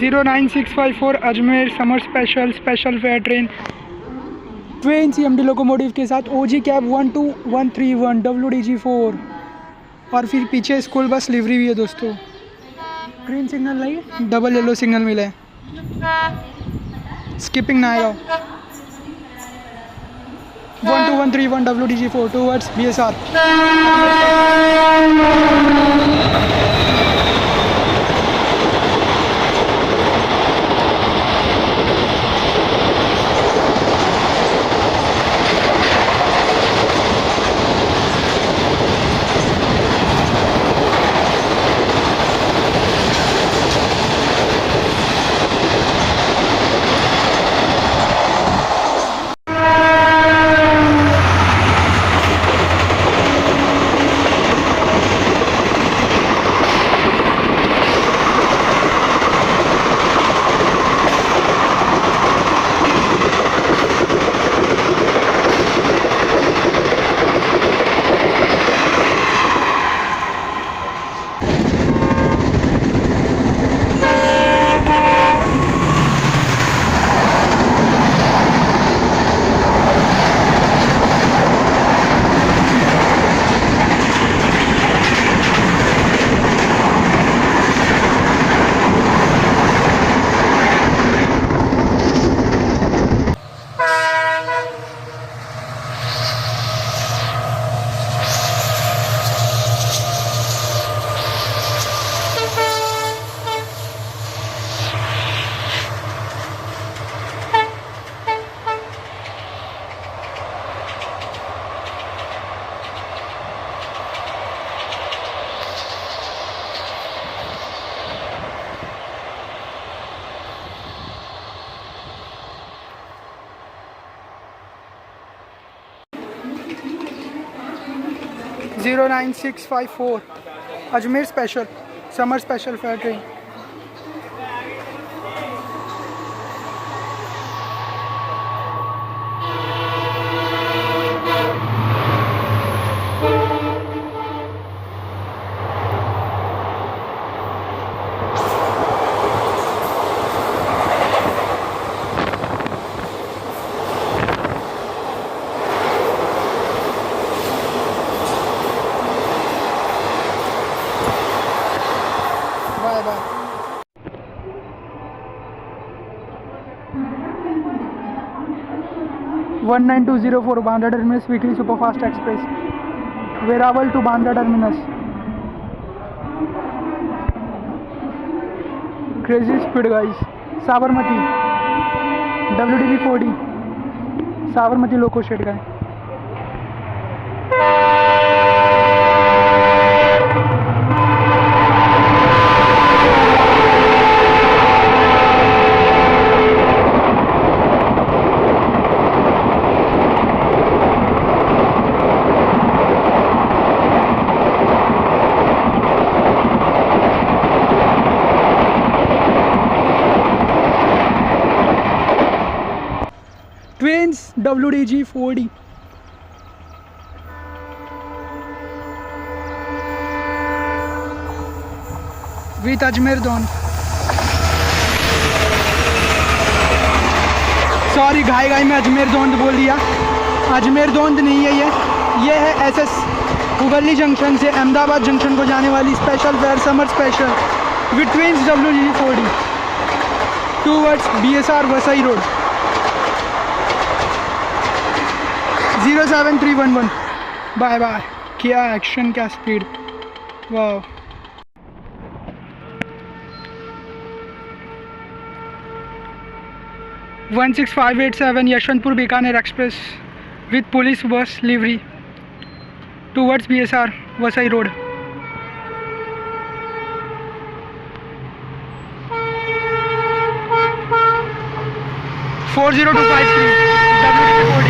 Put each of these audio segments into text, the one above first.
09654 Ajmer summer special fare train train CMD locomotive के साथ OG cab 12131 WDG4 और फिर पीछे स्कूल बस लिवरी भी है दोस्तों। ग्रीन सिग्नल नहीं, डबल येलो सिग्नल मिला है, स्किपिंग ना आएगा। 12131 WDG4 towards BSR। Zero 9654 Ajmer summer special fare train. Bye bye. One 9204 Bandra terminus weekly superfast express Veraval to Bandra terminus. Crazy speed guys. Sabarmati WDB4D Sabarmati loco shed का है। Trains WDG4D with Ajmer Daund. Sorry घाई में अजमेर दोंद बोल दिया। अजमेर दोंद नहीं है ये है SS उगली जंक्शन से अहमदाबाद जंक्शन को जाने वाली special fare summer special with trains WDG4D towards BSR Vasai road. 07311 bye bye. क्या एक्शन, क्या स्पीड, वाह। One 16587 Yesvantpur Bikaner express with police bus livery towards BSR Vasai road. 40253 WD4D।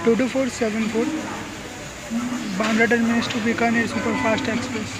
2474 Bandra Terminus to Bikaner Superfast Express.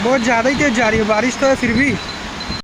बहुत ज़्यादा ही तेज़ जा रही है, बारिश तो है फिर भी।